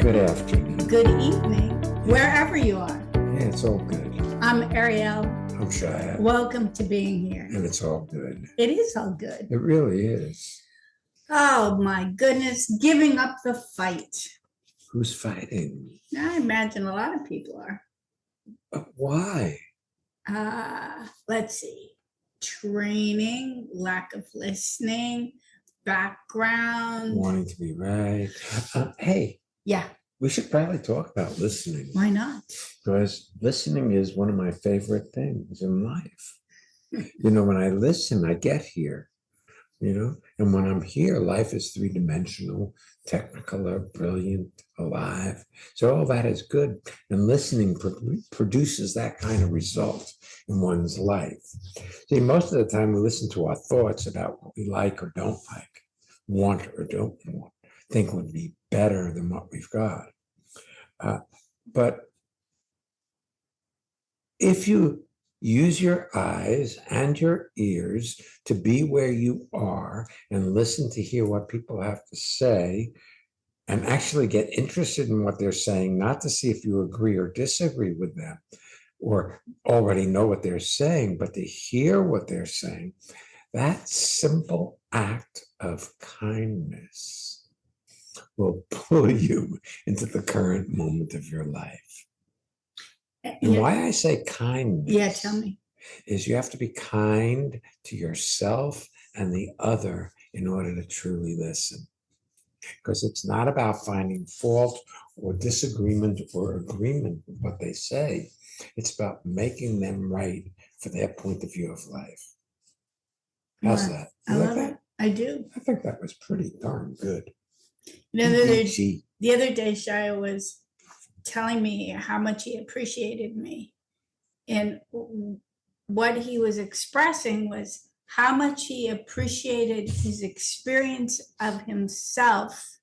Good afternoon. Good evening, wherever you are. Yeah, it's all good. I'm Ariel. I'm Shya. Welcome to being here. And it's all good. It is all good. It really is. Oh my goodness, giving up the fight. Who's fighting? I imagine a lot of people are. Why? Let's see. Training, lack of listening, background. Wanting to be right. Hey, Yeah, we should probably talk about listening. why not? Because listening is one of my favorite things in life. You know, when I listen, I get here. You know, and when I'm here, life is three-dimensional, technicolor, brilliant, alive. So all that is good. And listening produces that kind of result in one's life. See, most of the time we listen to our thoughts about what we like or don't like, want or don't want, think would be better than what we've got. But if you use your eyes and your ears to be where you are and listen to hear what people have to say and actually get interested in what they're saying, not to see if you agree or disagree with them or already know what they're saying, but to hear what they're saying, that simple act of kindness will pull you into the current moment of your life. And why I say kindness, Yeah, tell me. Is you have to be kind to yourself and the other in order to truly listen. Because it's not about finding fault or disagreement or agreement with what they say. It's about making them right for their point of view of life. How's that? I love it. I do. I think that was pretty darn good. You know, the other day, Shia was telling me how much he appreciated me. And what he was expressing was how much he appreciated his experience of himself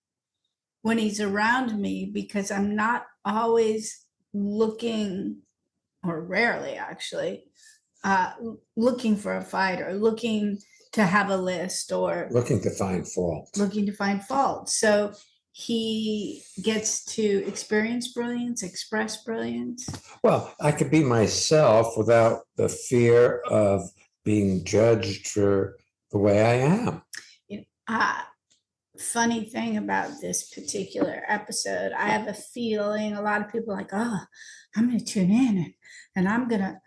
when he's around me, because I'm not always looking, or rarely actually, looking for a fight or looking to have a list or looking to find fault. So he gets to experience brilliance, express brilliance. Well, I could be myself without the fear of being judged for the way I am. Funny thing about this particular episode, I have a feeling a lot of people are like, oh, I'm going to tune in and I'm going to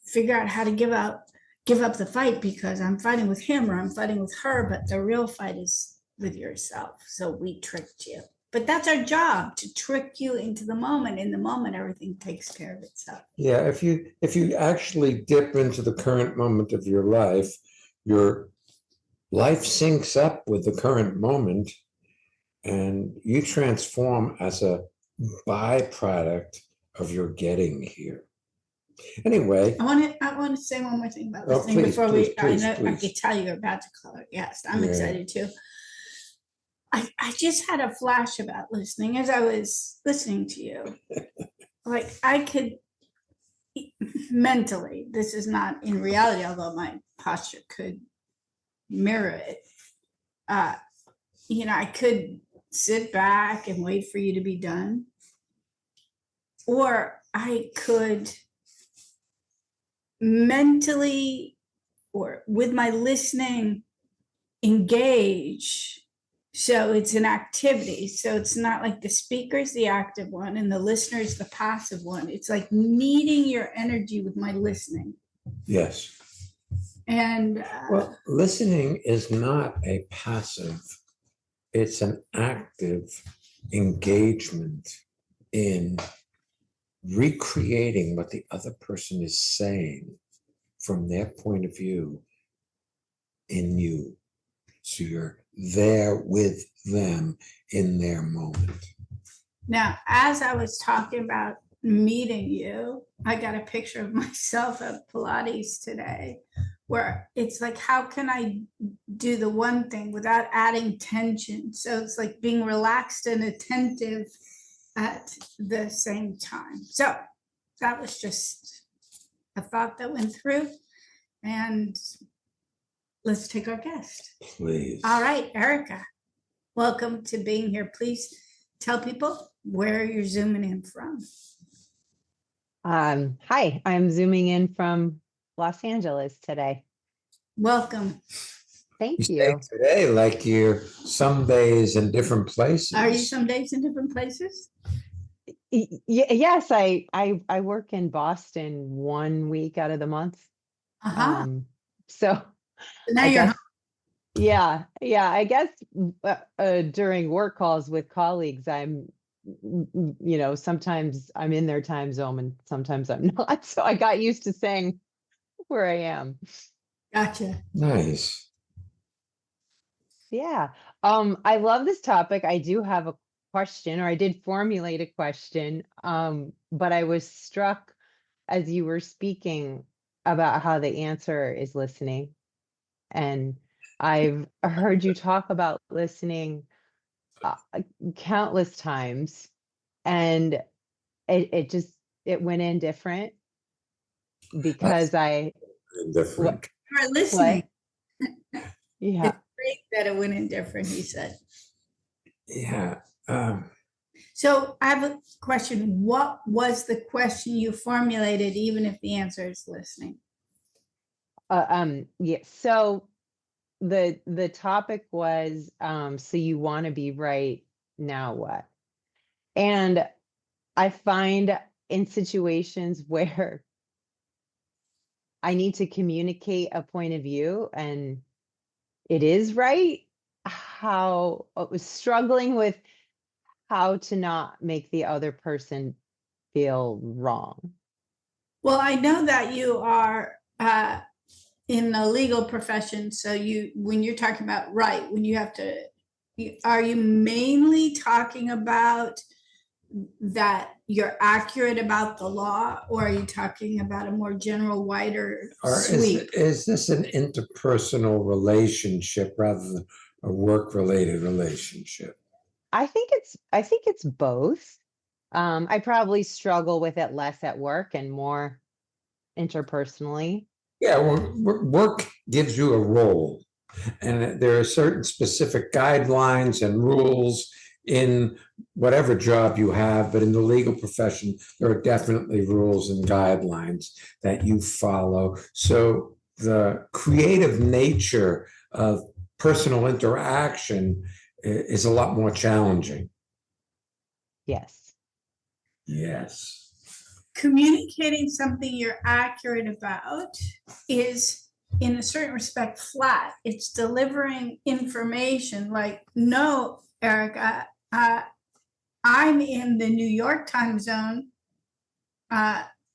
figure out how to give up the fight because I'm fighting with him or I'm fighting with her, but the real fight is with yourself. So we tricked you, but that's our job, to trick you into the moment. In the moment, everything takes care of itself. Yeah, if you actually dip into the current moment of your life syncs up with the current moment and you transform as a byproduct of your getting here. Anyway, I want to say one more thing about listening before I could tell you're about to call it. Yes, I'm excited too. I just had a flash about listening as I was listening to you. Like I could mentally, this is not in reality, although my posture could mirror it. I could sit back and wait for you to be done. Or I could mentally or with my listening engage. So it's an activity. So it's not like the speaker's the active one and the listener is the passive one. It's like meeting your energy with my listening. Yes. And well, listening is not a passive, it's an active engagement in recreating what the other person is saying from their point of view in you. So you're there with them in their moment. Now, as I was talking about meeting you, I got a picture of myself at Pilates today, where it's like, how can I do the one thing without adding tension? So it's like being relaxed and attentive at the same time. So that was just a thought that went through. And let's take our guest. Please. All right, Erica, welcome to being here. Please tell people where you're zooming in from. Hi, I'm zooming in from Los Angeles today. Welcome. You Thank say you. today like you're some days in different places. Are you some days in different places? Yes, I work in Boston 1 week out of the month. Uh-huh. So So now I you're guess, yeah, I guess during work calls with colleagues, sometimes I'm in their time zone and sometimes I'm not. So I got used to saying where I am. Gotcha. Nice. Yeah. I love this topic. I do have a question, or I did formulate a question. But I was struck as you were speaking about how the answer is listening. And I've heard you talk about listening uh, countless times, and it went in different That's because what different. You're listening. what yeah. It's great that it went in different, he said. Yeah. So I have a question. What was the question you formulated, even if the answer is listening? Yeah. So the topic was so you want to be right, now what? And I find in situations where I need to communicate a point of view and it is right, how I was struggling with how to not make the other person feel wrong. Well, I know that you are in the legal profession. So when you're talking about right, when you have to, are you mainly talking about that you're accurate about the law, or are you talking about a more general, wider Or sweep? is this an interpersonal relationship rather than a work-related relationship? I think it's both. I probably struggle with it less at work and more interpersonally. Yeah, well, work gives you a role, and there are certain specific guidelines and rules in whatever job you have, but in the legal profession, there are definitely rules and guidelines that you follow. So the creative nature of personal interaction is a lot more challenging. Yes. Yes. Communicating something you're accurate about is, in a certain respect, flat. It's delivering information like, no, Erica, I'm in the New York time zone.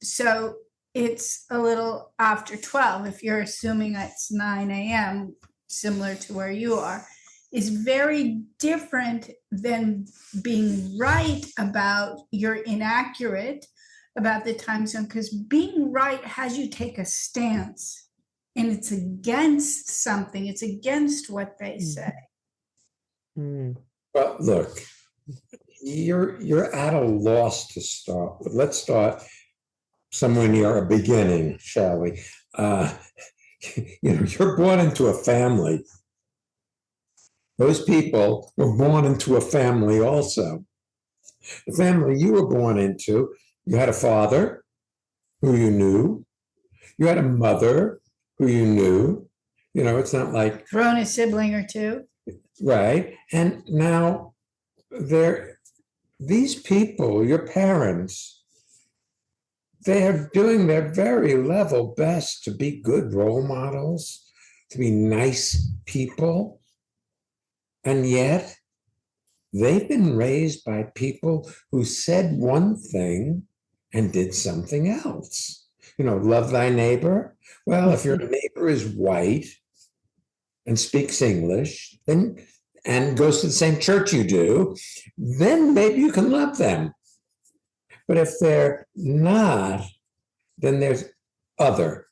So it's a little after 12, if you're assuming it's 9 a.m., similar to where you are, is very different than being right about you're inaccurate about the time zone, because being right has you take a stance and it's against something, it's against what they say. Mm. Well, look, you're at a loss to start with. Let's start somewhere near a beginning, shall we? You're born into a family. Those people were born into a family also. The family you were born into, you had a father who you knew, you had a mother who you knew. It's not like, Thrown a sibling or two. right? And now these people, your parents, they are doing their very level best to be good role models, to be nice people. And yet they've been raised by people who said one thing and did something else. Love thy neighbor. Well, if your neighbor is white and speaks English, and goes to the same church you do, then maybe you can love them. But if they're not, then there's other.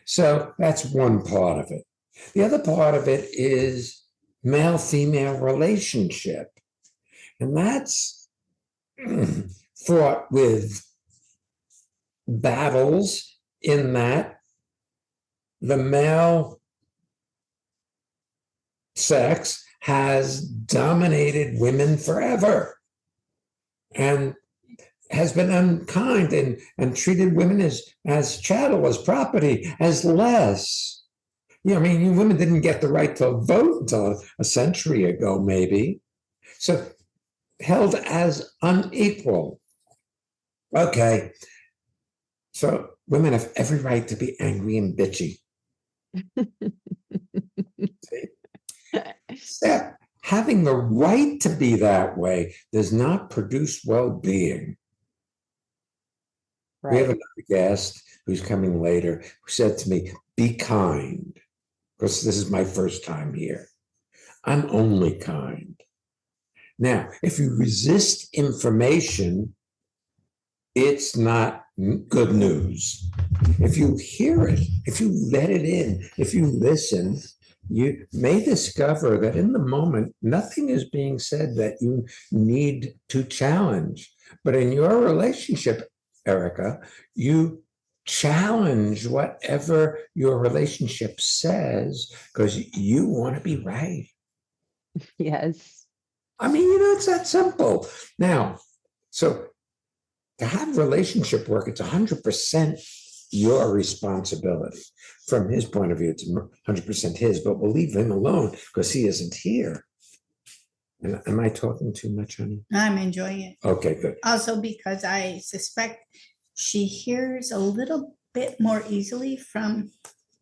So that's one part of it. The other part of it is male-female relationship. And that's fraught with battles in that the male sex has dominated women forever. and has been unkind and treated women as chattel, as property, as less. Yeah, I mean, women didn't get the right to vote until a century ago, maybe. So held as unequal. Okay. So women have every right to be angry and bitchy. See? Except having the right to be that way does not produce well-being. We have Right. another guest who's coming later who said to me, be kind, because this is my first time here. I'm only kind. Now, if you resist information, it's not good news. If you hear it, if you let it in, if you listen, you may discover that in the moment, nothing is being said that you need to challenge. But in your relationship, Erica, you challenge whatever your relationship says because you want to be right. Yes. I mean, it's that simple. Now, so to have relationship work, it's 100% your responsibility. From his point of view, it's 100% his, but we'll leave him alone because he isn't here. Am I talking too much, honey? I'm enjoying it. Okay, good. Also because I suspect she hears a little bit more easily from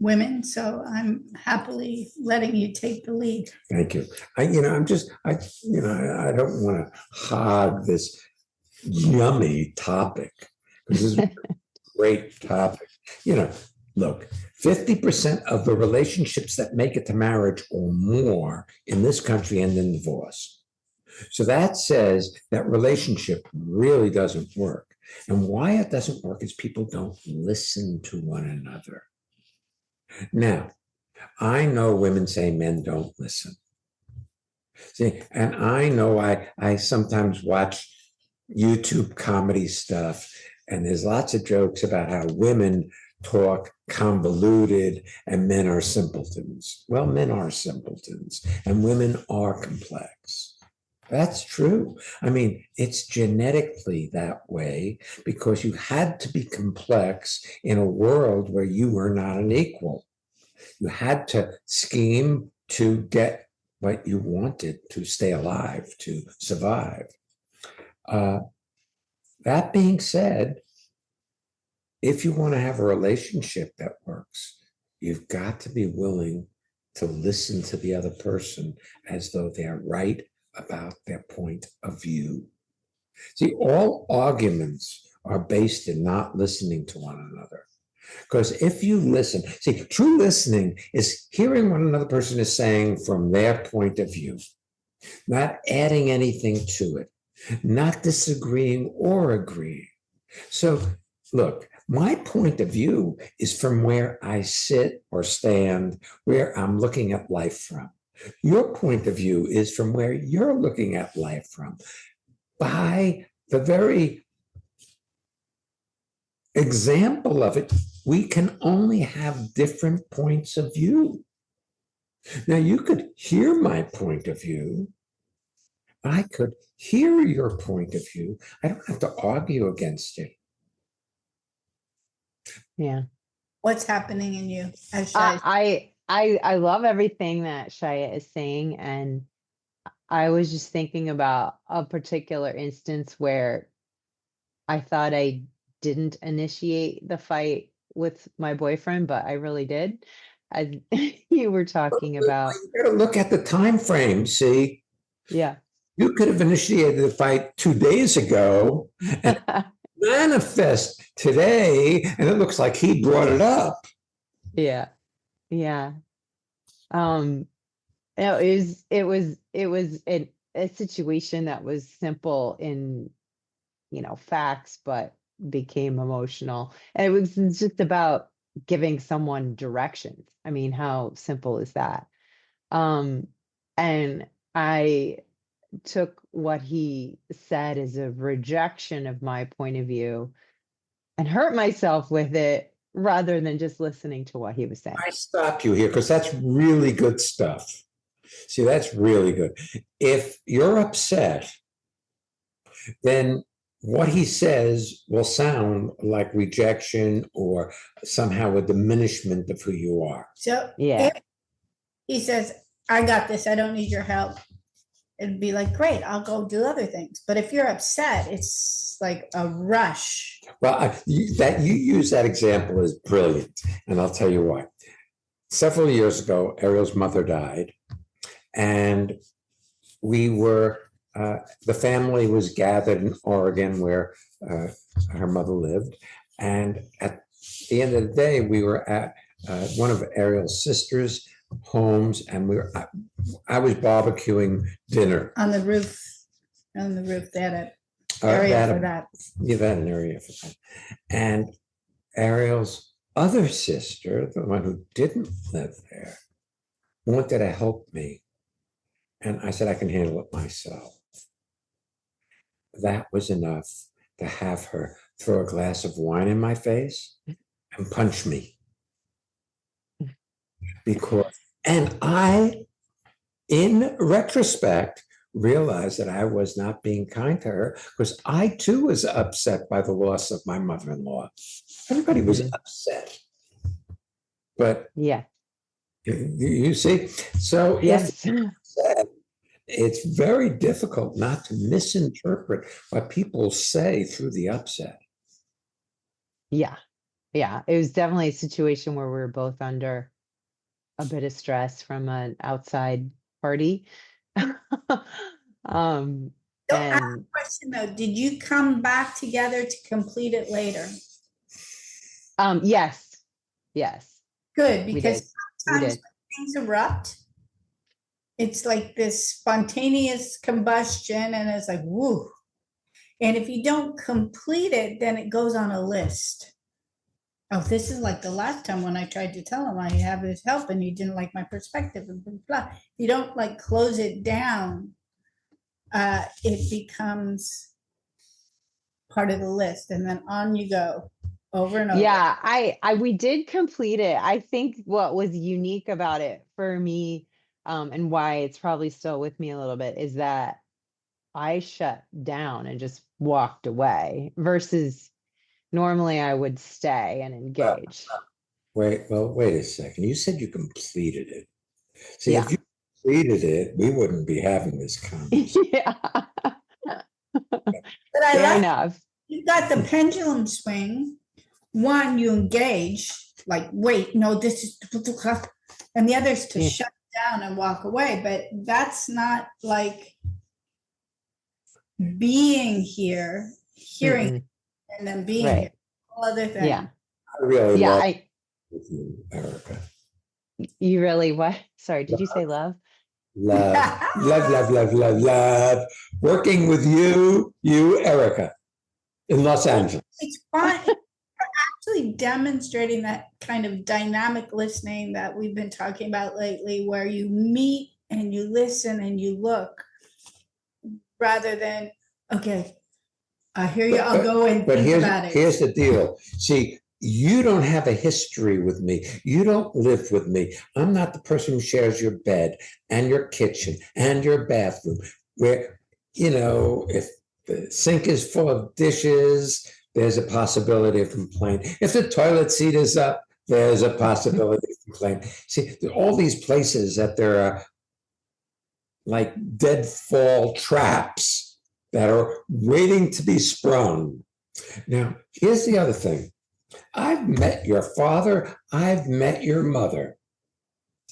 women, so I'm happily letting you take the lead. Thank you. I don't want to hog this yummy topic because this is a great topic. Look, 50% of the relationships that make it to marriage or more in this country end in divorce. So that says that relationship really doesn't work. And why it doesn't work is people don't listen to one another. Now, I know women say men don't listen. See, and I know I sometimes watch YouTube comedy stuff, and there's lots of jokes about how women talk convoluted and men are simpletons. Well, men are simpletons and women are complex. That's true. I mean, it's genetically that way because you had to be complex in a world where you were not an equal. You had to scheme to get what you wanted to stay alive, to survive. That being said, if you want to have a relationship that works, you've got to be willing to listen to the other person as though they're right about their point of view. See, all arguments are based in not listening to one another. Because if you listen, see, true listening is hearing what another person is saying from their point of view, not adding anything to it, not disagreeing or agreeing. So, look, my point of view is from where I sit or stand, where I'm looking at life from. Your point of view is from where you're looking at life from. By the very example of it, we can only have different points of view. Now, you could hear my point of view. I could hear your point of view. I don't have to argue against it. Yeah. What's happening in you? I love everything that Shya is saying, and I was just thinking about a particular instance where I thought I didn't initiate the fight with my boyfriend, but I really did. You were talking about, You got to look at the time frame. See, yeah. you could have initiated the fight 2 days ago and manifest today, and it looks like he brought it up. Yeah. Yeah. No, it was a situation that was simple in, facts, but became emotional. And it was just about giving someone directions. I mean, how simple is that? And I took what he said as a rejection of my point of view and hurt myself with it rather than just listening to what he was saying. I stop you here because that's really good stuff. See, that's really good. If you're upset then what he says will sound like rejection or somehow a diminishment of who you are. So Yeah. if he says, I got this, I don't need your help, it'd be like, great, I'll go do other things. But if you're upset, it's like a rush. Well, that you use that example is brilliant, and I'll tell you why. Several years ago, Ariel's mother died, and we were the family was gathered in Oregon where her mother lived, and at the end of the day, we were at one of Ariel's sisters' homes, and I was barbecuing dinner On the roof, they had an Uh, area that- for that. Yeah, that an area for that. And Ariel's other sister, the one who didn't live there, wanted to help me. And I said, I can handle it myself. That was enough to have her throw a glass of wine in my face and punch me. And I, in retrospect, realized that I was not being kind to her because I too was upset by the loss of my mother-in-law. Everybody was upset. But Yeah. you see, so Yes. it's very difficult not to misinterpret what people say through the upset. Yeah. Yeah. It was definitely a situation where we were both under a bit of stress from an outside party. So I have a question though, did you come back together to complete it later? Yes. Yes. Good, We because did. We sometimes did. when things erupt, it's like this spontaneous combustion and it's like, woo. And if you don't complete it, then it goes on a list. Oh, this is like the last time when I tried to tell him I have his help and he didn't like my perspective and blah, blah, blah. You don't like close it down. It becomes part of the list and then on you go over and over. Yeah, we did complete it. I think what was unique about it for me, and why it's probably still with me a little bit, is that I shut down and just walked away versus normally I would stay and engage. Wait a second. You said you completed it. See, Yeah. if you completed it, we wouldn't be having this conversation. Yeah. But I Fair like enough. you got the pendulum swing. One, you engage, like, wait, no, this is, and the other is to Yeah. shut down and walk away. But that's not like being here, hearing, Mm-mm. and then being Right. here. Whole other thing. Yeah. I really Yeah. love with you, Erica. You really what? Sorry, did you say love? Love. Working with you, Erica, in Los Angeles. It's fun. We're actually demonstrating that kind of dynamic listening that we've been talking about lately, where you meet and you listen and you look, rather than, okay, I hear you, I'll go and But think about it. here's the deal. See, you don't have a history with me. You don't live with me. I'm not the person who shares your bed and your kitchen and your bathroom, where, if the sink is full of dishes, there's a possibility of complaint. If the toilet seat is up, there's a possibility of complaint. See, all these places that there are like deadfall traps that are waiting to be sprung. Now, here's the other thing. I've met your father. I've met your mother.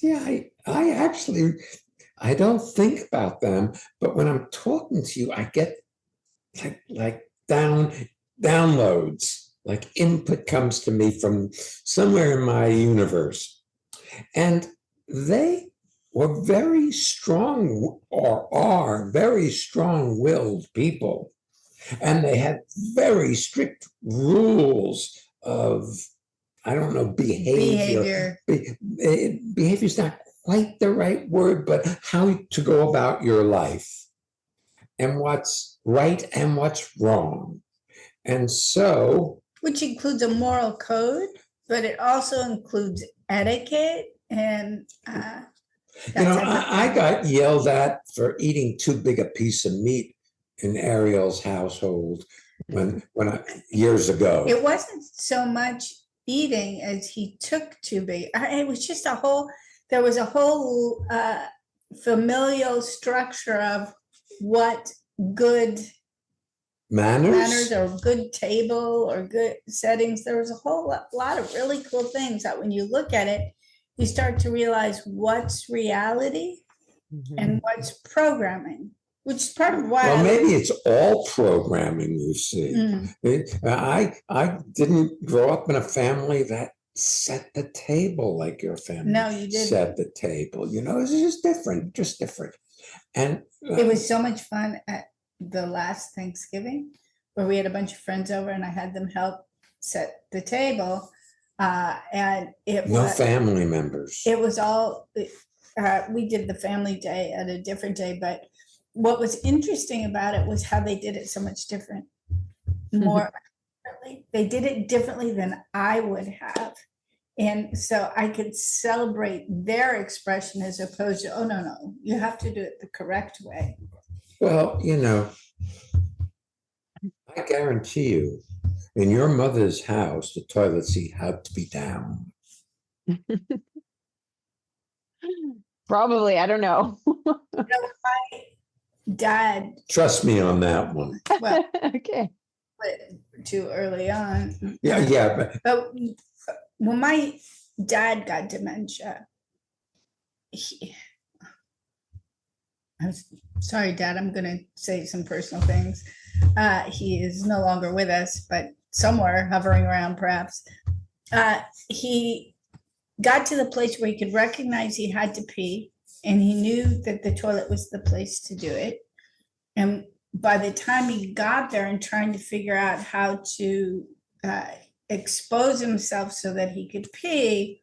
Yeah, I actually, I don't think about them, but when I'm talking to you, I get like downloads, like input comes to me from somewhere in my universe. And they were very strong, or are very strong-willed people. And they had very strict rules of, I don't know, behavior. Behavior is not quite the right word, but how to go about your life and what's right and what's wrong. And so, Which includes a moral code, but it also includes etiquette and I got yelled at for eating too big a piece of meat in Ariel's household years ago. It wasn't so much eating as he took to be. It was just there was a whole familial structure of what good manners or good table or good settings. There was a whole lot of really cool things that when you look at it, you start to realize what's reality and what's programming, which is part of why. Well, maybe it's all programming, you see. I didn't grow up in a family that set the table like your family. No, you didn't. Set the table. It's just different. And it was so much fun at the last Thanksgiving where we had a bunch of friends over and I had them help set the table. And no family members. It was all, we did the family day at a different day, but what was interesting about it was how they did it so much different. They did it differently than I would have. And so I could celebrate their expression as opposed to, oh, no, you have to do it the correct way. Well, I guarantee you, in your mother's house, the toilet seat had to be down. Probably, I don't know. My dad. Trust me on that one. Well, okay. Too early on. Yeah. But when my dad got dementia, I'm sorry, Dad, I'm going to say some personal things. He is no longer with us, but somewhere hovering around perhaps. He got to the place where he could recognize he had to pee, and he knew that the toilet was the place to do it. And by the time he got there and trying to figure out how to expose himself so that he could pee,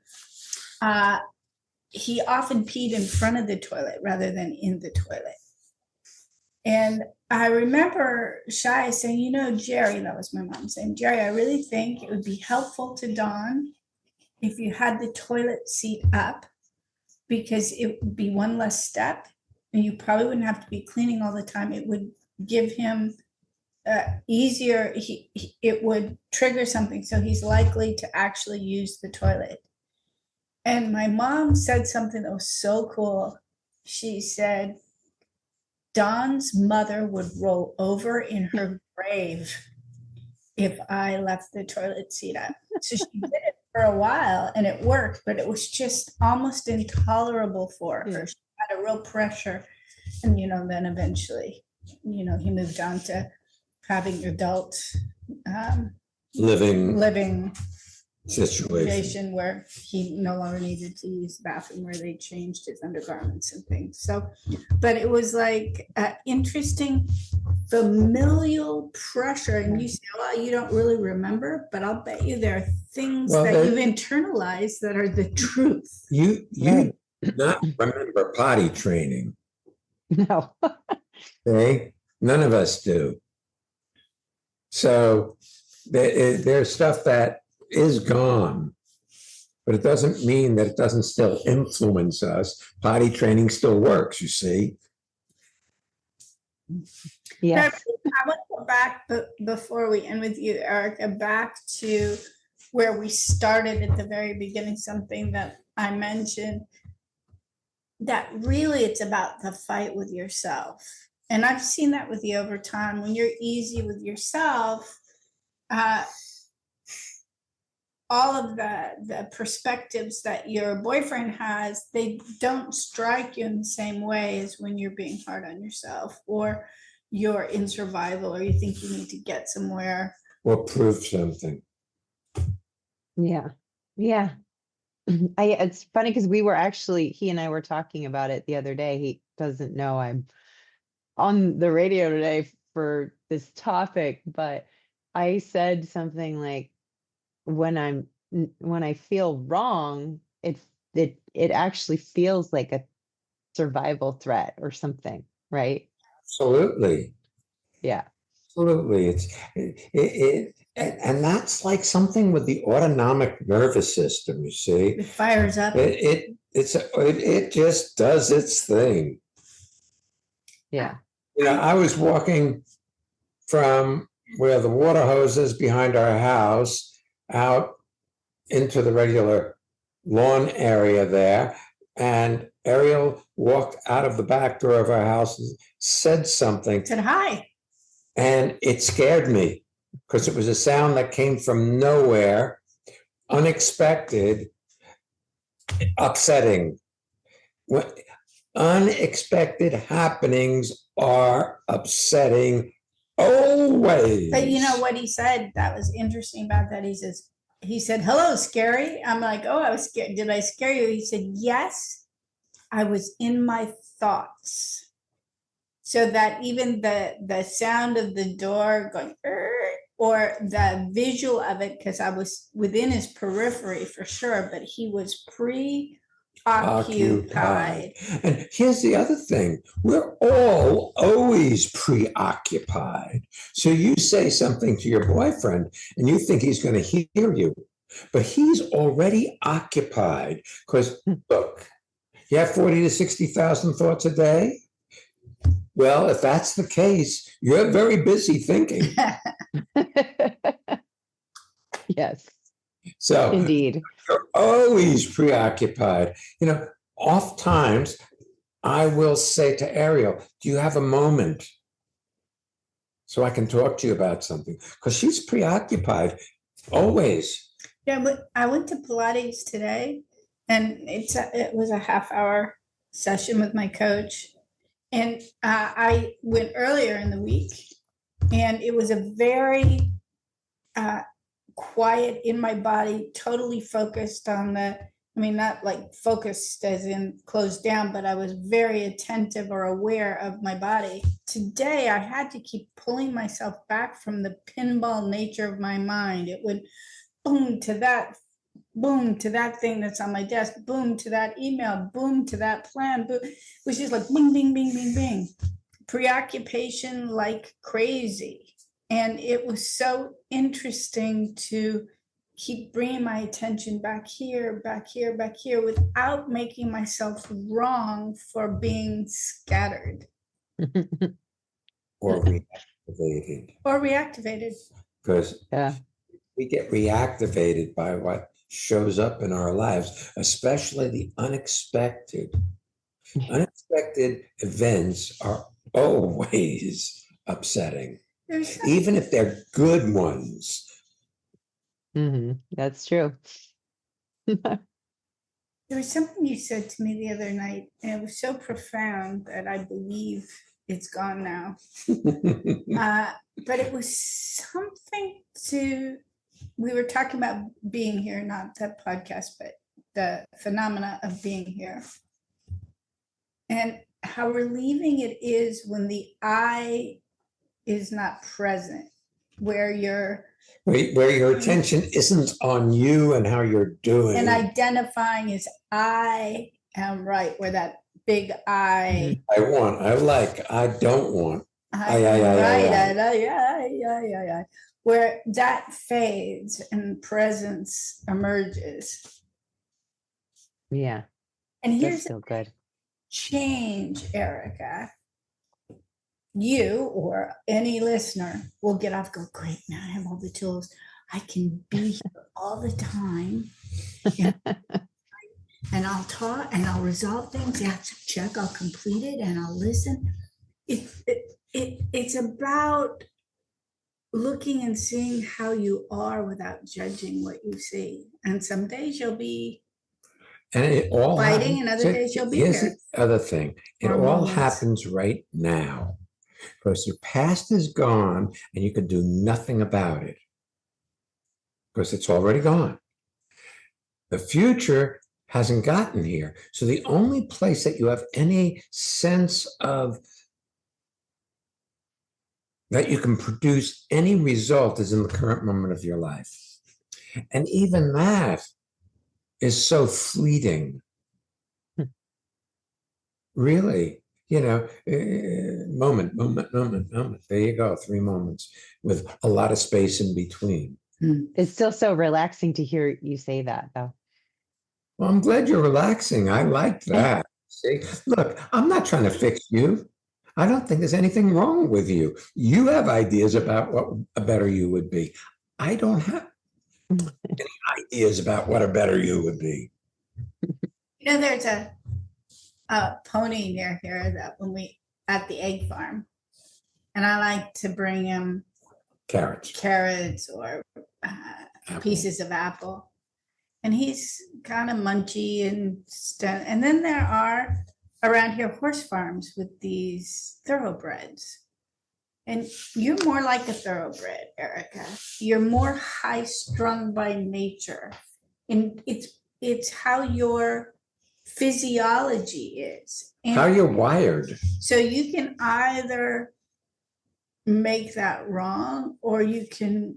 he often peed in front of the toilet rather than in the toilet. And I remember Shya saying, Jerry, that was my mom saying, Jerry, I really think it would be helpful to Don if you had the toilet seat up, because it would be one less step and you probably wouldn't have to be cleaning all the time. It would give him easier, it would trigger something. So he's likely to actually use the toilet. And my mom said something that was so cool. She said, Don's mother would roll over in her grave if I left the toilet seat up. So she did it for a while and it worked, but it was just almost intolerable for her. She had a real pressure. And, then eventually, he moved on to having adult living situation where he no longer needed to use the bathroom, where they changed his undergarments and things. So, but it was like interesting familial pressure. And you say, well, you don't really remember, but I'll bet you there are things that you've internalized that are the truth. You not remember potty training. No. Okay? None of us do. So there's stuff that is gone, but it doesn't mean that it doesn't still influence us. Potty training still works, you see. Yes. I want to go back before we end with you, Erica, back to where we started at the very beginning, something that I mentioned, that really it's about the fight with yourself. And I've seen that with you over time. When you're easy with yourself, all of the perspectives that your boyfriend has, they don't strike you in the same way as when you're being hard on yourself, or you're in survival, or you think you need to get somewhere. Or prove something. Yeah. It's funny because he and I were talking about it the other day. He doesn't know I'm on the radio today for this topic, but I said something like, when I feel wrong, it actually feels like a survival threat or something, right? Absolutely. Yeah. Absolutely. And that's like something with the autonomic nervous system, you see. It fires up. It just does its thing. Yeah. I was walking from where the water hose is behind our house out into the regular lawn area there. And Ariel walked out of the back door of our house and said something. Said hi. And it scared me because it was a sound that came from nowhere, unexpected, upsetting. Unexpected happenings are upsetting always. But you know what he said that was interesting about that? He said, hello, scary. I'm like, oh, I was scared. Did I scare you? He said, yes, I was in my thoughts. So that even the sound of the door going, or the visual of it, because I was within his periphery for sure, but he was preoccupied. And here's the other thing. We're all always preoccupied. So you say something to your boyfriend and you think he's going to hear you, but he's already occupied because, look, you have 40 to 60,000 thoughts a day. Well, if that's the case, you're very busy thinking. Yes. So indeed. You're always preoccupied. Oft times I will say to Ariel, do you have a moment so I can talk to you about something? Because she's preoccupied always. Yeah, but I went to Pilates today, and it was a half-hour session with my coach. And I went earlier in the week, and it was a very quiet in my body, totally focused on not like focused as in closed down, but I was very attentive or aware of my body. Today, I had to keep pulling myself back from the pinball nature of my mind. It would boom to that thing that's on my desk, boom to that email, boom to that plan, boom. It was just like bing, bing, bing, bing, bing. Preoccupation like crazy. And it was so interesting to keep bringing my attention back here, back here, back here, without making myself wrong for being scattered. Or reactivated. Because we get reactivated by what shows up in our lives, especially the unexpected. Unexpected events are always upsetting, even if they're good ones. That's true. There was something you said to me the other night, and it was so profound that I believe it's gone now. But it was something we were talking about being here, not that podcast, but the phenomena of being here. And how relieving it is when the I is not present, where your attention isn't on you and how you're doing. And identifying as I am right, where that big I. I want, I like, I don't want. Where that fades and presence emerges. Yeah. And here's so good. Change, Erica. You or any listener will get off, go, great, now I have all the tools. I can be here all the time. And I'll talk and I'll resolve things. That's check, I'll complete it and I'll listen. It's about looking and seeing how you are without judging what you see. And some days you'll be fighting and other days you'll be here. Here's the other thing. It all happens right now. Because your past is gone and you can do nothing about it. Because it's already gone. The future hasn't gotten here. So the only place that you have any sense of that you can produce any result is in the current moment of your life. And even that is so fleeting. Really, moment. There you go, 3 moments with a lot of space in between. It's still so relaxing to hear you say that, though. Well, I'm glad you're relaxing. I like that. See, look, I'm not trying to fix you. I don't think there's anything wrong with you. You have ideas about what a better you would be. I don't have any ideas about what a better you would be. You know, there's a pony near here that when we at the egg farm, and I like to bring him carrots or pieces of apple, and he's kind of munchy and stuff. And then there are around here horse farms with these thoroughbreds, and you're more like a thoroughbred, Erica. You're more high strung by nature, and it's how your physiology is. And How you're wired. so you can either make that wrong or you can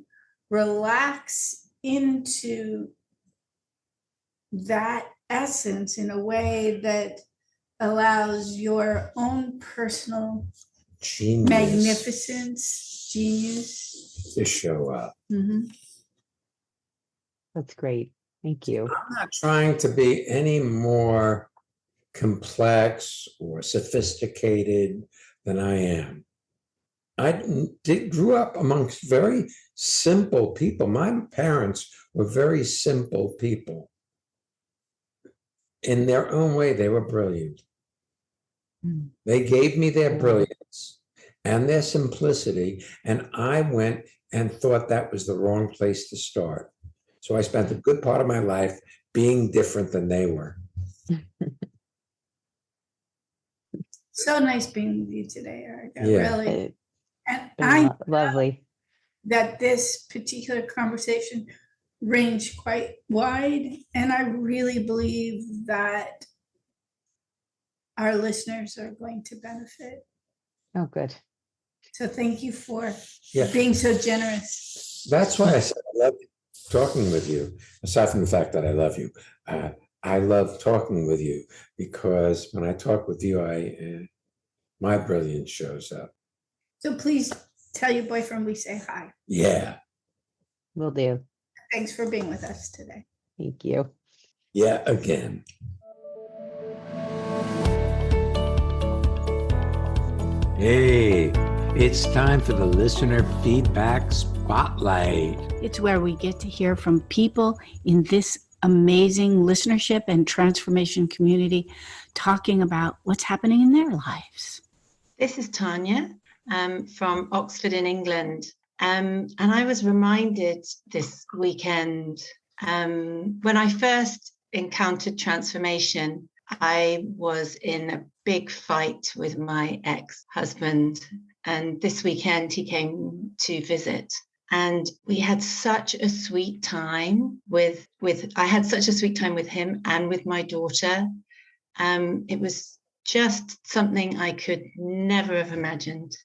relax into that essence in a way that allows your own personal Genius magnificence, genius. to show up. Mhm. That's great. Thank you. I'm not trying to be any more complex or sophisticated than I am. I grew up amongst very simple people. My parents were very simple people. In their own way, they were brilliant. Mm. They gave me their brilliance and their simplicity, and I went and thought that was the wrong place to start. So I spent a good part of my life being different than they were. So nice being with you today, Erica. Yeah. Really. And I Lovely. that this particular conversation ranged quite wide, and I really believe that our listeners are going to benefit. Oh, good. So thank you for Yeah. being so generous. That's why I said I love talking with you, aside from the fact that I love you. I love talking with you because when I talk with you, my brilliance shows up. So please tell your boyfriend we say hi. Yeah. Will do. Thanks for being with us today. Thank you. Yeah, again. Hey, it's time for the listener feedback spotlight. It's where we get to hear from people in this amazing listenership and transformation community talking about what's happening in their lives. This is Tanya from Oxford in England. And I was reminded this weekend, when I first encountered transformation, I was in a big fight with my ex-husband. And this weekend he came to visit. And we had such a sweet time I had such a sweet time with him and with my daughter. It was just something I could never have imagined.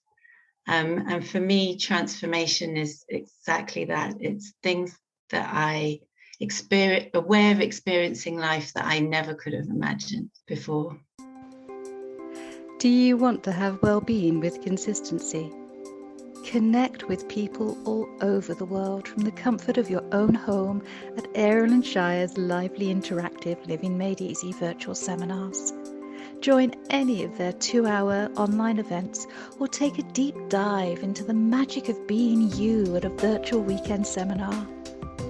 And for me, transformation is exactly that. It's things that I a way of experiencing life that I never could have imagined before. Do you want to have well-being with consistency? Connect with people all over the world from the comfort of your own home at Ariel and Shya's lively interactive Living Made Easy virtual seminars. Join any of their 2-hour online events or take a deep dive into the magic of being you at a virtual weekend seminar.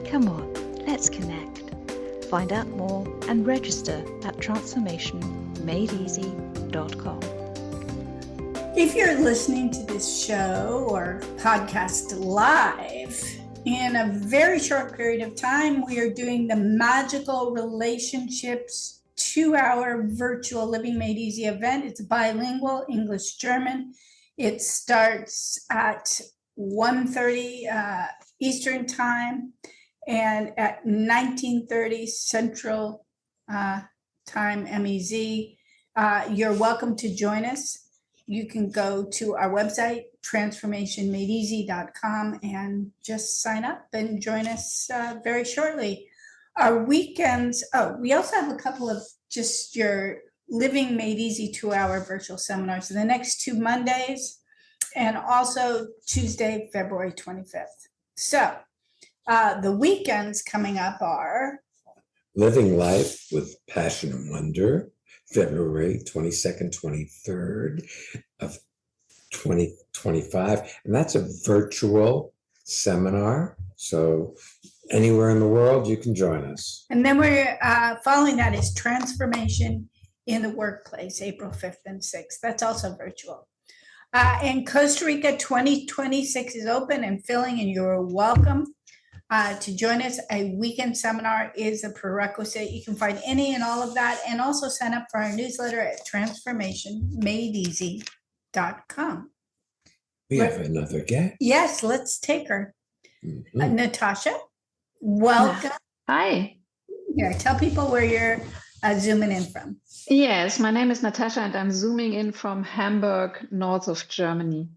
Come on, let's connect. Find out more and register at transformationmadeeasy.com. If you're listening to this show or podcast live, in a very short period of time, we are doing the Magical Relationships 2-hour virtual Living Made Easy event. It's bilingual, English, German. It starts at 1:30 Eastern Time and at 19:30 Central Time, MEZ. You're welcome to join us. You can go to our website, transformationmadeeasy.com, and just sign up and join us very shortly. Our weekends, we also have a couple of just your Living Made Easy 2-hour virtual seminars the next 2 Mondays and also Tuesday, February 25th. So the weekends coming up are Living Life with Passion and Wonder, February 22nd, 23rd of 2025. And that's a virtual seminar. So anywhere in the world, you can join us. And then we're following that is Transformation in the Workplace, April 5th and 6th. That's also virtual. And Costa Rica 2026 is open and filling, and you're welcome to join us. A weekend seminar is a prerequisite. You can find any and all of that, and also sign up for our newsletter at transformationmadeeasy.com. We have another guest. Yes, let's take her. Mhm. Natasha, welcome. Hi. Here, tell people where you're zooming in from. Yes, my name is Natasha and I'm zooming in from Hamburg, north of Germany.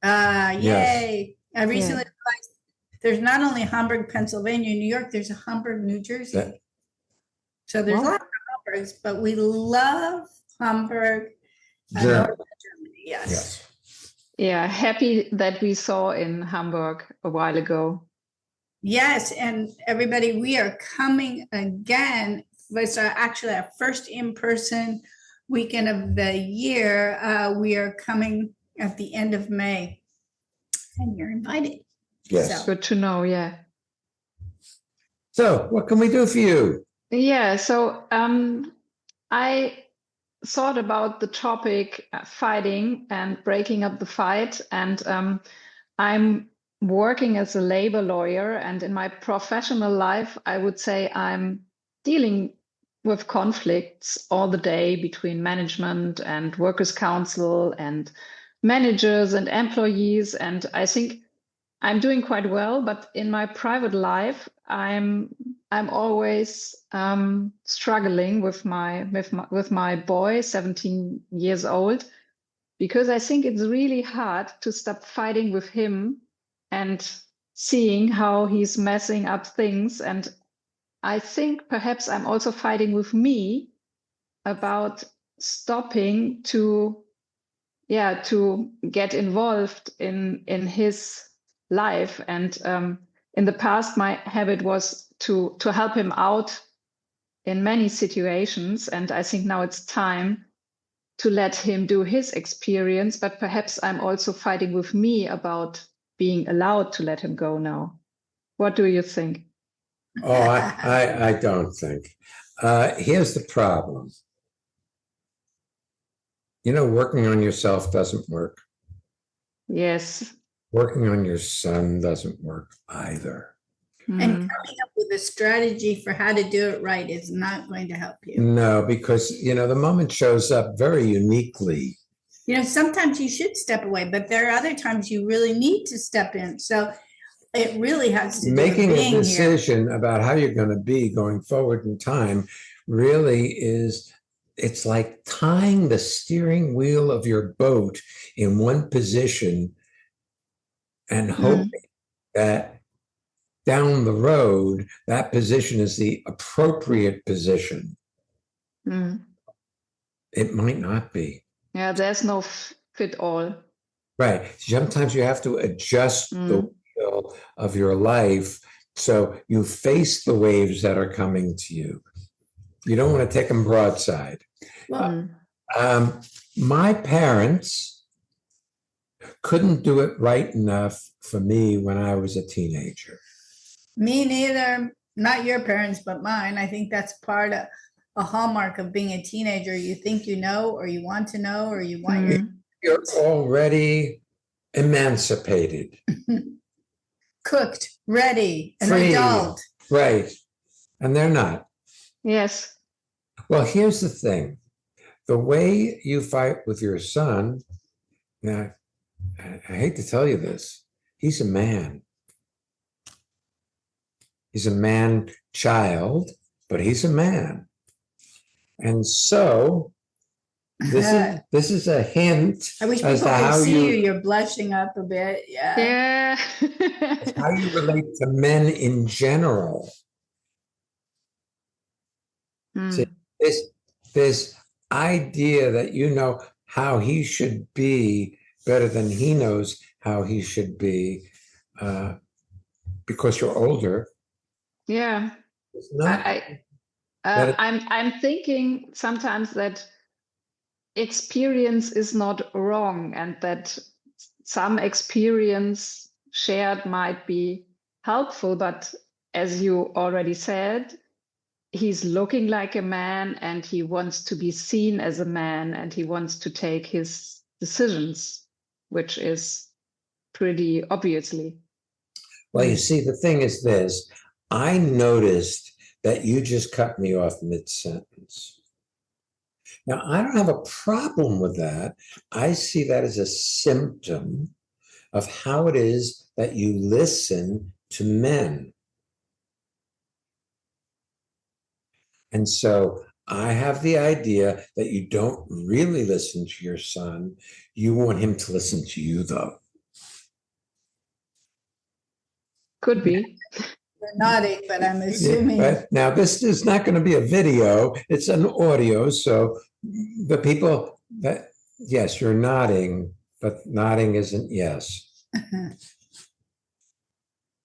Yay. I recently realized there's not only Hamburg, Pennsylvania, New York, there's a Hamburg, New Jersey. Yeah. So there's Wow. lots of Hamburgs, but we love Hamburg, Germany. northern Germany. Yes. Yes. Yeah, happy that we saw in Hamburg a while ago. Yes, and everybody, we are coming again. It's actually our first in-person weekend of the year. We are coming at the end of May, and you're invited. Yes. So- Good to know, yeah. So what can we do for you? Yeah, so I thought about the topic fighting and breaking up the fight, and I'm working as a labor lawyer, and in my professional life, I would say I'm dealing with conflicts all the day between management and workers' council and managers and employees, and I think I'm doing quite well, but in my private life, I'm always struggling with my boy, 17 years old, because I think it's really hard to stop fighting with him and seeing how he's messing up things. And I think perhaps I'm also fighting with me about stopping to get involved in his life. And in the past, my habit was to help him out in many situations. And I think now it's time to let him do his experience, but perhaps I'm also fighting with me about being allowed to let him go now. What do you think? Oh, I don't think. Here's the problem. You know, working on yourself doesn't work. Yes. Working on your son doesn't work either. And coming up with a strategy for how to do it right is not going to help you. No, because, you know, the moment shows up very uniquely. You know, sometimes you should step away, but there are other times you really need to step in. So it really has to do Making with a being here. decision about how you're going to be going forward in time really is, it's like tying the steering wheel of your boat in one position and hoping that down the road, that position is the appropriate position. It might not be. Yeah, there's no fit all. Right. Sometimes you have to adjust the wheel of your life so you face the waves that are coming to you. You don't want to take them broadside. Well, My parents couldn't do it right enough for me when I was a teenager. me neither. Not your parents, but mine. I think that's part of a hallmark of being a teenager. You think you know, or you want to know, or you want your You're already emancipated. cooked, ready, an Free. adult. Right. And they're not. Yes. Well, here's the thing. The way you fight with your son, now, I hate to tell you this, he's a man. He's a man child, but he's a man. And so this is a hint I wish as people to could how see you. you You're blushing up a bit. Yeah. Yeah. how you relate to men in general. See, this idea that you know how he should be better than he knows how he should be because you're older. Yeah. It's not, I'm thinking sometimes that experience is not wrong, and that some experience shared might be helpful, but as you already said, he's looking like a man and he wants to be seen as a man and he wants to take his decisions, which is pretty obviously. Well, you see, the thing is this, I noticed that you just cut me off mid-sentence. Now, I don't have a problem with that. I see that as a symptom of how it is that you listen to men. And so I have the idea that you don't really listen to your son. You want him to listen to you, though. Could be. You're nodding, but I'm assuming. But now this is not going to be a video, it's an audio. So the people that, yes, you're nodding, but nodding isn't yes.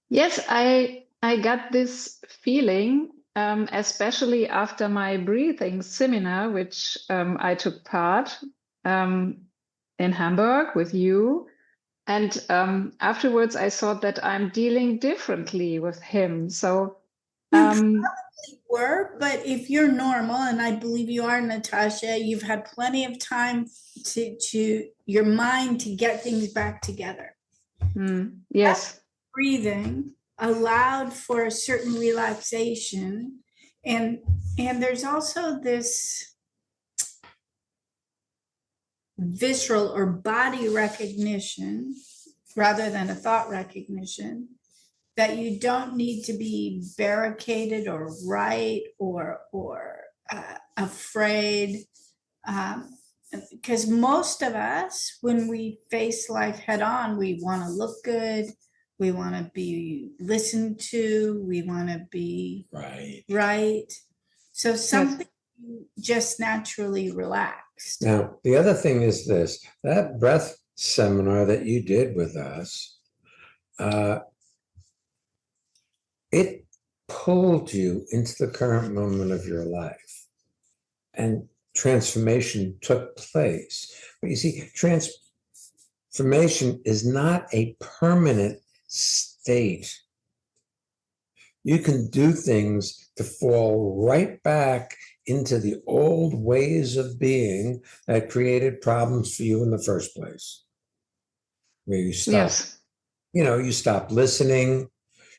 Yes, I got this feeling, especially after my breathing seminar, which I took part in Hamburg with you. And afterwards, I thought that I'm dealing differently with him. So You probably were, but if you're normal, and I believe you are, Natasha, you've had plenty of time to your mind to get things back together. Yes. Breathing allowed for a certain relaxation, and there's also this visceral or body recognition rather than a thought recognition that you don't need to be barricaded or right or afraid, because most of us, when we face life head on, we want to look good, we want to be listened to, we want to be right. So something just naturally relaxed. Now, the other thing is this, that breath seminar that you did with us, it pulled you into the current moment of your life and transformation took place. But you see, transformation is not a permanent state. You can do things to fall right back into the old ways of being that created problems for you in the first place. Where you stop, you stop listening,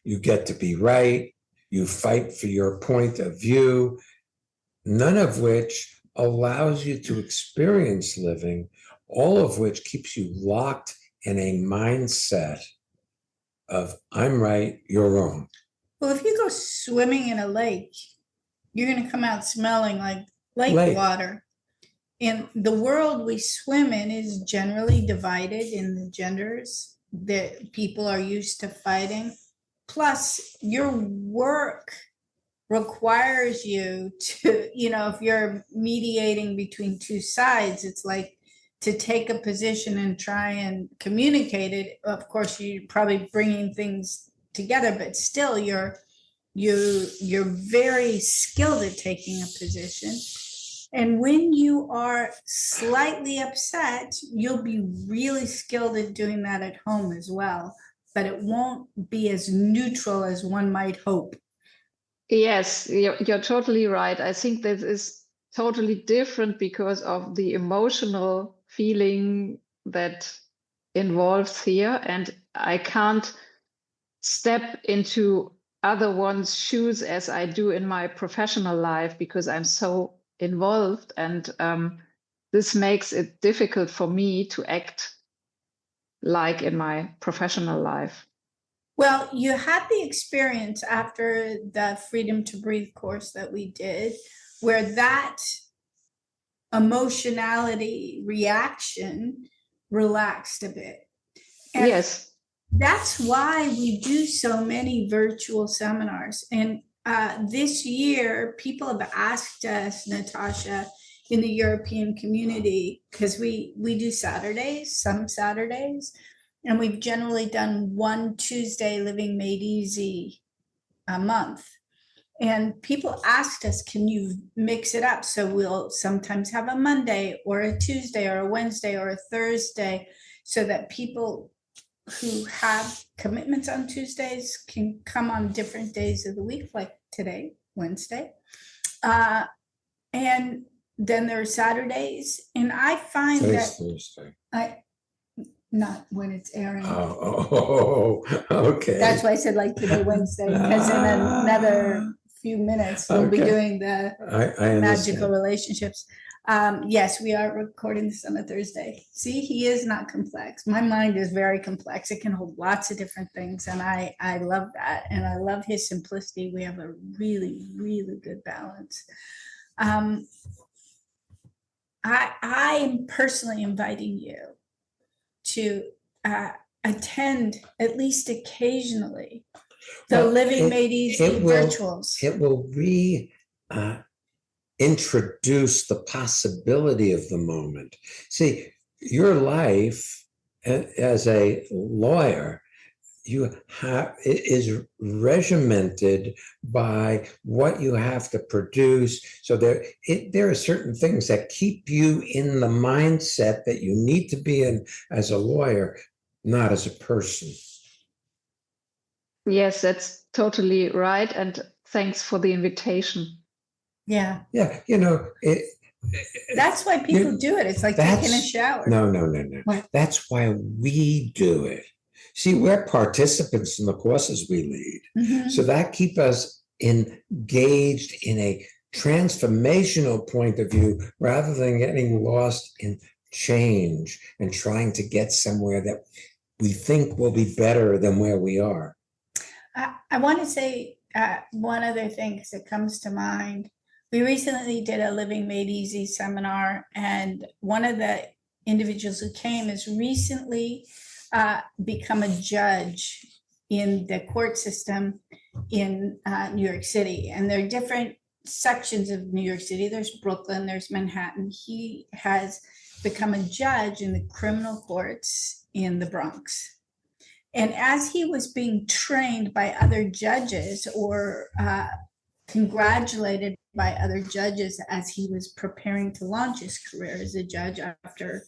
you get to be right, you fight for your point of view, none of which allows you to experience living, all of which keeps you locked in a mindset of I'm right, you're wrong. Well, if you go swimming in a lake, you're going to come out smelling like lake water. And the world we swim in is generally divided in the genders that people are used to fighting. Plus, your work requires you to, if you're mediating between two sides, it's like to take a position and try and communicate it. Of course, you're probably bringing things together, but still you're very skilled at taking a position. And when you are slightly upset, you'll be really skilled at doing that at home as well, but it won't be as neutral as one might hope. Yes, you're totally right. I think this is totally different because of the emotional feeling that involves here, and I can't step into other one's shoes as I do in my professional life because I'm so involved, and this makes it difficult for me to act like in my professional life. Well, you had the experience after the Freedom to Breathe course that we did, where that emotionality reaction relaxed a bit. And yes. That's why we do so many virtual seminars. And this year, people have asked us, Natasha, in the European community, because we do Saturdays, some Saturdays, and we've generally done one Tuesday Living Made Easy a month. And people asked us, can you mix it up? So we'll sometimes have a Monday or a Tuesday or a Wednesday or a Thursday, so that people who have commitments on Tuesdays can come on different days of the week, like today, Wednesday. And then there are Saturdays. And I find Today's that Thursday. not when it's airing. Oh, okay. That's why I said like today, Wednesday, because in another few minutes, we'll be Okay. doing the I magical understand. relationships. Yes, we are recording this on a Thursday. See, he is not complex. My mind is very complex. It can hold lots of different things. And I love that. And I love his simplicity. We have a really, really good balance. I am personally inviting you to attend at least occasionally the Well, Living it- Made Easy it will- virtuals. It will introduce the possibility of the moment. See, your life as a lawyer, you have, it is regimented by what you have to produce. So there are certain things that keep you in the mindset that you need to be in as a lawyer, not as a person. Yes, that's totally right. And thanks for the invitation. Yeah, Yeah, that's why people do it. It's like taking a that's- shower. No. What? That's why we do it. See, we're participants in the courses we lead. Mhm. So that keep us engaged in a transformational point of view rather than getting lost in change and trying to get somewhere that we think will be better than where we are. I want to say one other thing because it comes to mind. We recently did a Living Made Easy seminar, and one of the individuals who came has recently become a judge in the court system in New York City. And there are different sections of New York City. There's Brooklyn, there's Manhattan. He has become a judge in the criminal courts in the Bronx. And as he was being trained by other judges or congratulated by other judges as he was preparing to launch his career as a judge after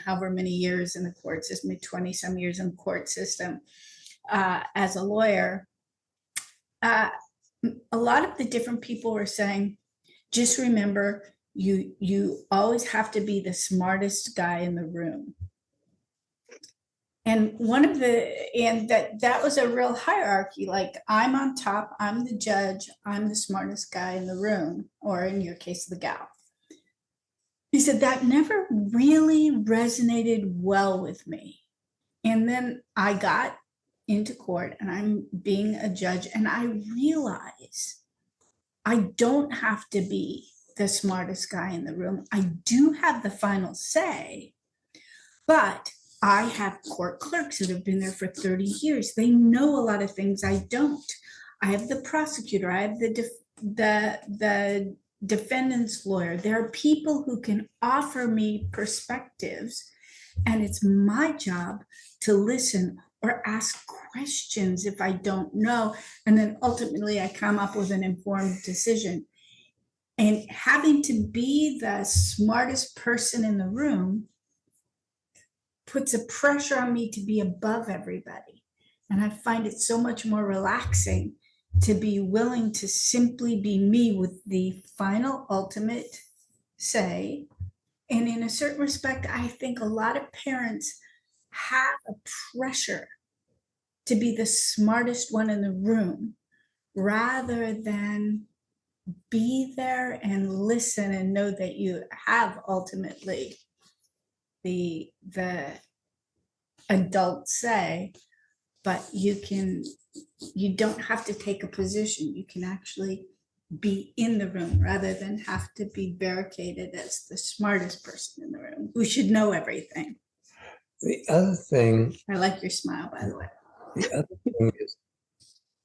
however many years in the court system, 20 some years in the court system as a lawyer, a lot of the different people were saying, just remember, you always have to be the smartest guy in the room. And that was a real hierarchy. Like, I'm on top, I'm the judge, I'm the smartest guy in the room, or in your case, the gal. He said that never really resonated well with me. And then I got into court and I'm being a judge, and I realize I don't have to be the smartest guy in the room. I do have the final say, but I have court clerks that have been there for 30 years. They know a lot of things I don't. I have the prosecutor. I have the defendant's lawyer. There are people who can offer me perspectives, and it's my job to listen or ask questions if I don't know. And then ultimately I come up with an informed decision. And having to be the smartest person in the room puts a pressure on me to be above everybody. And I find it so much more relaxing to be willing to simply be me with the final ultimate say. And in a certain respect, I think a lot of parents have a pressure to be the smartest one in the room rather than be there and listen and know that you have ultimately the adult say, but you don't have to take a position. You can actually be in the room rather than have to be barricaded as the smartest person in the room who should know everything. The other thing, I like your smile, by the way. the other thing is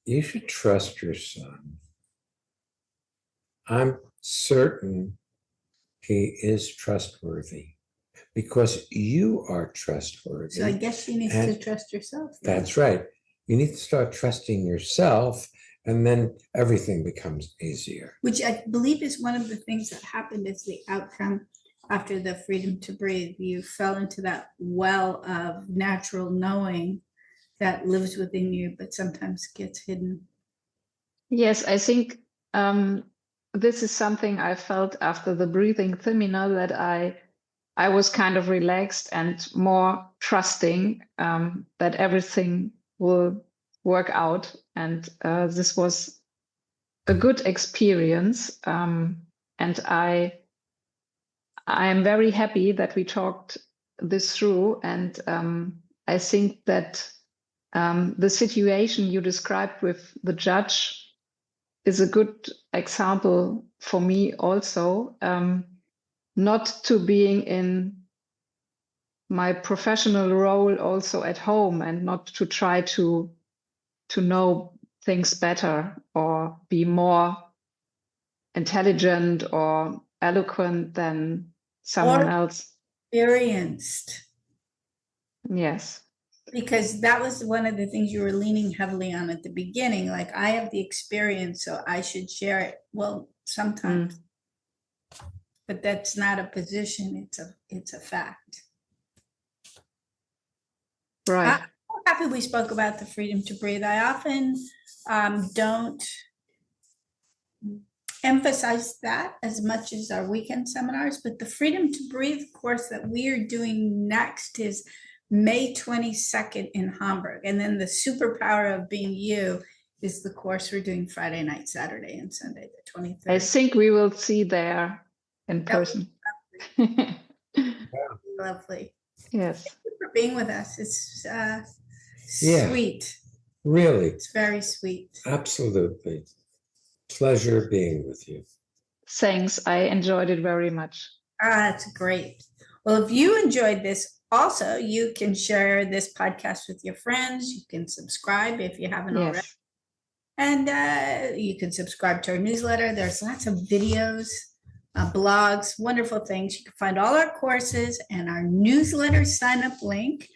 you should trust your son. I'm certain he is trustworthy because you are trustworthy. So I guess she needs to trust yourself. That's right. You need to start trusting yourself And then everything becomes easier. Which I believe is one of the things that happened as the outcome after the freedom to breathe. You fell into that well of natural knowing that lives within you, but sometimes gets hidden. Yes, I think this is something I felt after the breathing seminar, that I was kind of relaxed and more trusting that everything will work out. And this was a good experience. And I am very happy that we talked this through. And I think that the situation you described with the judge is a good example for me also, not to being in my professional role also at home, and not to try to know things better or be more intelligent or eloquent than someone else. Experienced. Yes. Because that was one of the things you were leaning heavily on at the beginning. Like, I have the experience, so I should share it. Well, sometimes, but that's not a position. It's a fact. Right. I'm happy we spoke about the freedom to breathe. I often don't emphasize that as much as our weekend seminars, but the freedom to breathe course that we are doing next is May 22nd in Hamburg. And then the superpower of being you is the course we're doing Friday night, Saturday, and Sunday, the 23rd. I think we will see there in person. Lovely. Yes. Thank you for being with us. It's Yeah. sweet. Really, It's very sweet. absolutely. Pleasure being with you. Thanks. I enjoyed it very much. That's great. Well, if you enjoyed this, also, you can share this podcast with your friends. You can subscribe if you haven't already. Yes. And you can subscribe to our newsletter. There's lots of videos, blogs, wonderful things. You can find all our courses and our newsletter sign-up link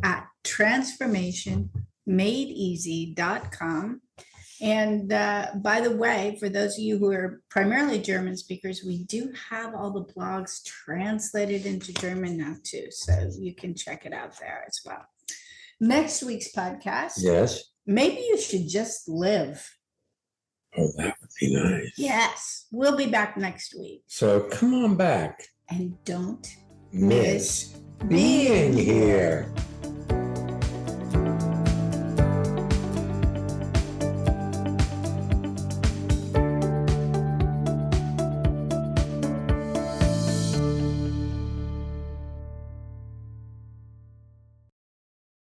at transformationmadeeasy.com. And by the way, for those of you who are primarily German speakers, we do have all the blogs translated into German now too. So you can check it out there as well. Next week's podcast. Yes. Maybe you should just live. Oh, that would be nice. Yes. We'll be back next week. So come on back. And don't Miss being here.